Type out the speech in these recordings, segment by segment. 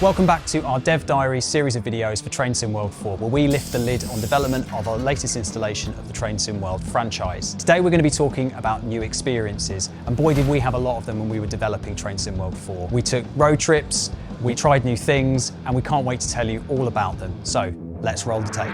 Welcome back to our Dev Diaries series of videos for Train Sim World 4, where we lift the lid on development of our latest installation of the Train Sim World franchise. Today we're going to be talking about new experiences, and boy did we have a lot of them when we were developing Train Sim World 4. We took road trips, we tried new things, and we can't wait to tell you all about them. So let's roll the tape.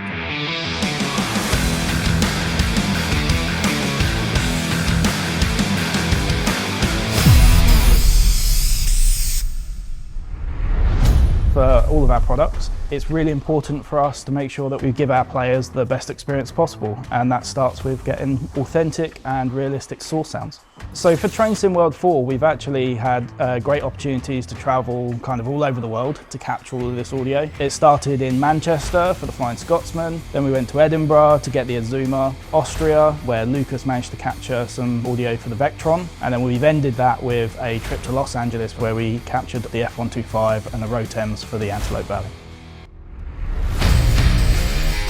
For all of our products, it's really important for us to make sure that we give our players the best experience possible, and that starts with getting authentic and realistic source sounds. So for Train Sim World 4, we've actually had great opportunities to travel kind of all over the world to capture all of this audio. It started in Manchester for the Flying Scotsman, then we went to Edinburgh to get the Azuma, Austria, where Lucas managed to capture some audio for the Vectron, and then we've ended that with a trip to Los Angeles where we captured the F125 and the Rotems for the Antelope Valley.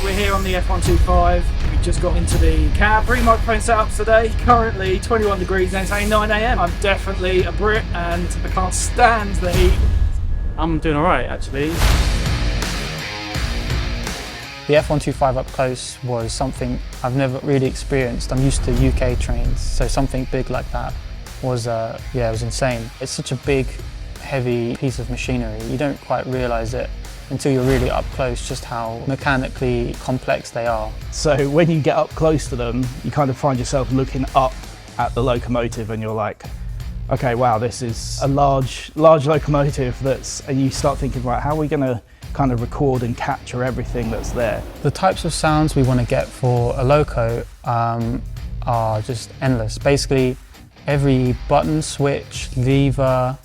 We're here on the F125. We just got into the cab. 3 microphone setups today. Currently 21 degrees and it's only 9 AM. I'm definitely a Brit and I can't stand the heat. I'm doing alright actually. The F125 up close was something I've never really experienced. I'm used to UK trains, so something big like that was, it was insane. It's such a big, heavy piece of machinery. You don't quite realise it until you're really up close just how mechanically complex they are. So when you get up close to them, you kind of find yourself looking up at the locomotive and you're like, okay, wow, this is a large locomotive and you start thinking, right, how are we going to kind of record and capture everything that's there? The types of sounds we want to get for a loco are just endless. Basically, every button, switch, lever,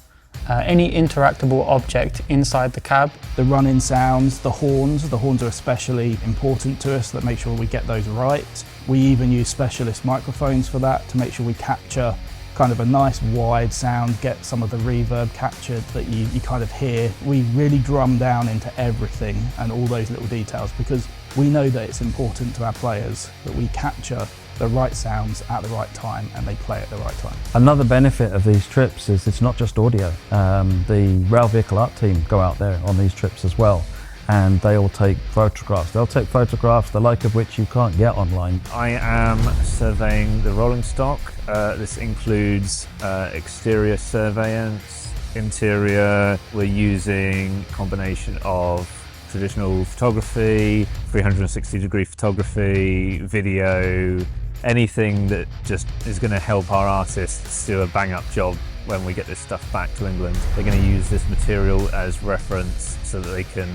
any interactable object inside the cab. The run-in sounds, the horns are especially important to us, that make sure we get those right. We even use specialist microphones for that to make sure we capture kind of a nice wide sound, get some of the reverb captured that you kind of hear. We really drum down into everything and all those little details because we know that it's important to our players that we capture the right sounds at the right time and they play at the right time. Another benefit of these trips is it's not just audio. The rail vehicle art team go out there on these trips as well, and they all take photographs. They'll take photographs the like of which you can't get online. I am surveying the rolling stock. This includes exterior surveillance, interior. We're using a combination of traditional photography, 360-degree photography, video, anything that just is going to help our artists do a bang-up job when we get this stuff back to England. They're going to use this material as reference so that they can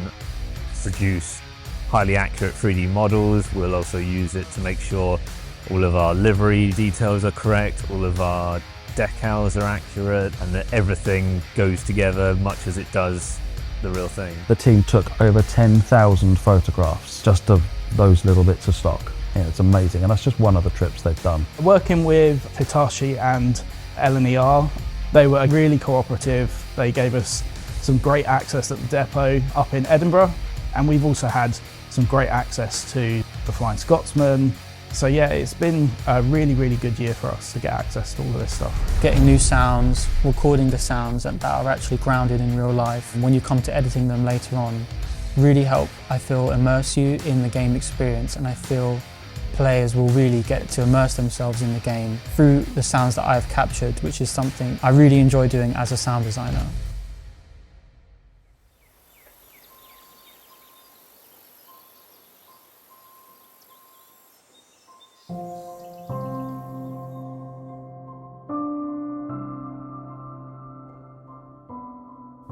produce highly accurate 3D models. We'll also use it to make sure all of our livery details are correct, all of our decals are accurate, and that everything goes together much as it does the real thing. The team took over 10,000 photographs just of those little bits of stock. Yeah, it's amazing, and that's just one of the trips they've done. Working with Hitachi and LNER, they were really cooperative. They gave us some great access at the depot up in Edinburgh, and we've also had some great access to the Flying Scotsman. So yeah, it's been a really, really good year for us to get access to all of this stuff. Getting new sounds, recording the sounds that are actually grounded in real life. And when you come to editing them later on, really help, I feel, immerse you in the game experience, and I feel players will really get to immerse themselves in the game through the sounds that I've captured, which is something I really enjoy doing as a sound designer.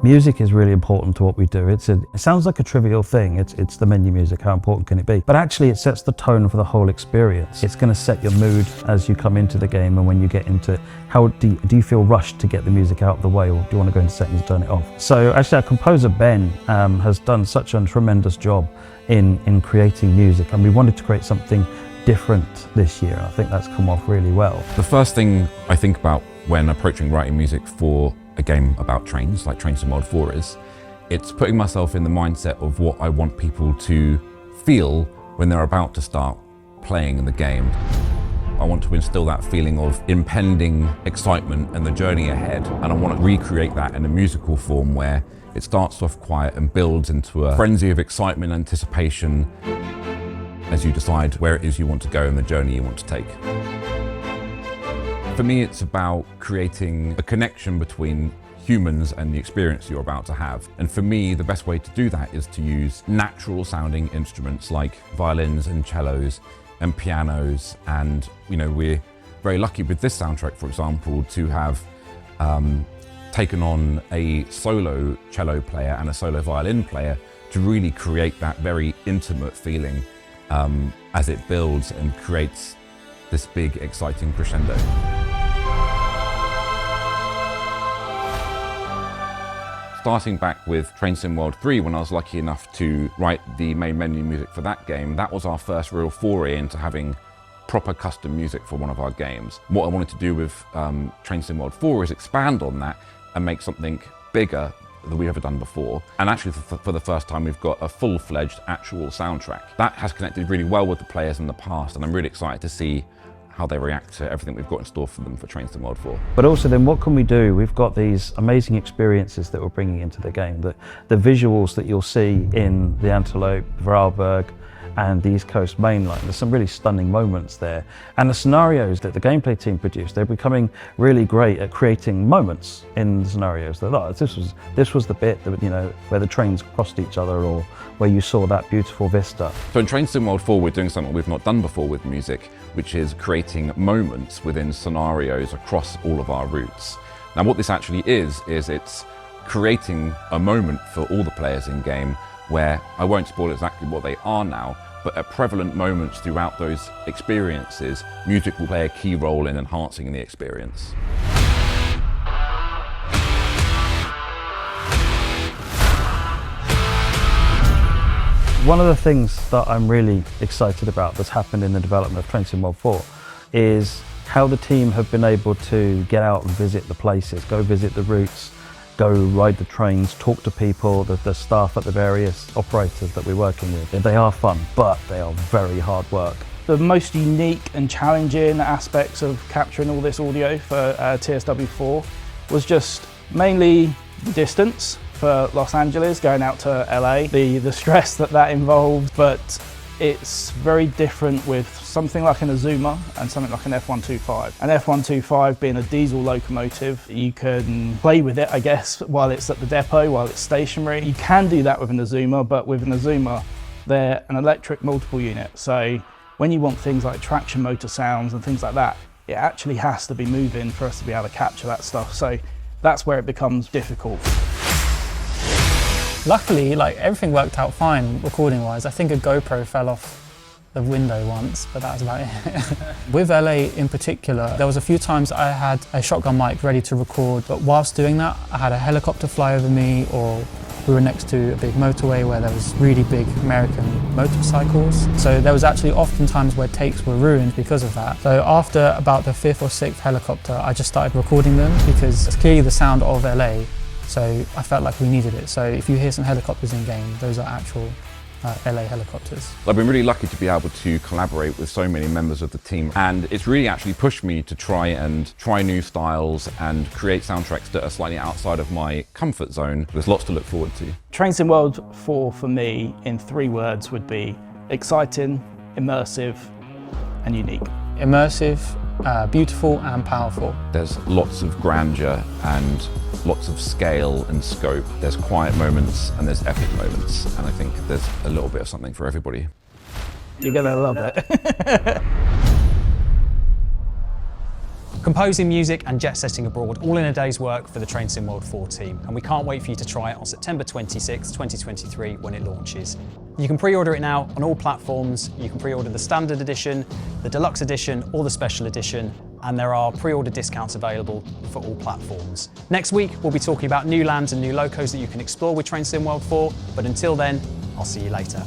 Music is really important to what we do. It sounds like a trivial thing. It's the menu music, how important can it be? But actually it sets the tone for the whole experience. It's going to set your mood as you come into the game and when you get into it. How do you feel rushed to get the music out of the way, or do you want to go into settings and turn it off? So actually our composer Ben has done such a tremendous job in creating music, and we wanted to create something different this year. I think that's come off really well. The first thing I think about when approaching writing music for a game about trains, like Train Sim World 4 is, it's putting myself in the mindset of what I want people to feel when they're about to start playing in the game. I want to instill that feeling of impending excitement and the journey ahead, and I want to recreate that in a musical form where It starts off quiet and builds into a frenzy of excitement and anticipation as you decide where it is you want to go and the journey you want to take. For me, it's about creating a connection between humans and the experience you're about to have. And for me, the best way to do that is to use natural sounding instruments like violins and cellos and pianos. And we're very lucky with this soundtrack, for example, to have taken on a solo cello player and a solo violin player to really create that very intimate feeling as it builds and creates this big, exciting crescendo. Starting back with Train Sim World 3, when I was lucky enough to write the main menu music for that game, that was our first real foray into having proper custom music for one of our games. What I wanted to do with Train Sim World 4 is expand on that and make something bigger than we've ever done before. And actually, for the first time, we've got a full-fledged actual soundtrack. That has connected really well with the players in the past, and I'm really excited to see how they react to everything we've got in store for them for Train Sim World 4. But also then what can we do? We've got these amazing experiences that we're bringing into the game. The visuals that you'll see in the Antelope, Vorarlberg, and the East Coast Main Line. There's some really stunning moments there. And the scenarios that the gameplay team produced, they're becoming really great at creating moments in the scenarios. They're like, this was the bit that, where the trains crossed each other or where you saw that beautiful vista. So in Train Sim World 4, we're doing something we've not done before with music, which is creating moments within scenarios across all of our routes. Now what this actually is it's creating a moment for all the players in game where, I won't spoil exactly what they are now, but at prevalent moments throughout those experiences, music will play a key role in enhancing the experience. One of the things that I'm really excited about that's happened in the development of Train Sim World 4 is how the team have been able to get out and visit the places, go visit the routes, go ride the trains, talk to people, the staff at the various operators that we're working with. They are fun, but they are very hard work. The most unique and challenging aspects of capturing all this audio for TSW4 was just mainly the distance for Los Angeles, going out to LA, the stress that involved, but it's very different with something like an Azuma and something like an F125. An F125 being a diesel locomotive, you can play with it, I guess, while it's at the depot, while it's stationary. You can do that with an Azuma, but with an Azuma, they're an electric multiple unit. So when you want things like traction motor sounds and things like that, it actually has to be moving for us to be able to capture that stuff. So that's where it becomes difficult. Luckily, everything worked out fine recording-wise. I think a GoPro fell off the window once, but that was about it. With LA in particular, there was a few times I had a shotgun mic ready to record, but whilst doing that, I had a helicopter fly over me, or we were next to a big motorway where there was really big American motorcycles. So there was actually often times where takes were ruined because of that. So after about the 5th or 6th helicopter, I just started recording them because it's clearly the sound of LA. So I felt like we needed it. So if you hear some helicopters in game, those are actual LA helicopters. I've been really lucky to be able to collaborate with so many members of the team, and it's really actually pushed me to try new styles and create soundtracks that are slightly outside of my comfort zone. There's lots to look forward to. Train Sim World 4 for me, in 3 words, would be exciting, immersive, and unique. Immersive, beautiful and powerful. There's lots of grandeur and lots of scale and scope. There's quiet moments and there's epic moments, and I think there's a little bit of something for everybody. You're gonna love it. Composing music and jet setting abroad, all in a day's work for the Train Sim World 4 team, and we can't wait for you to try it on September 26, 2023 when it launches. You can pre-order it now on all platforms. You can pre-order the standard edition, the deluxe edition, or the special edition, and there are pre-order discounts available for all platforms. Next week, we'll be talking about new lands and new locos that you can explore with Train Sim World 4, but until then, I'll see you later.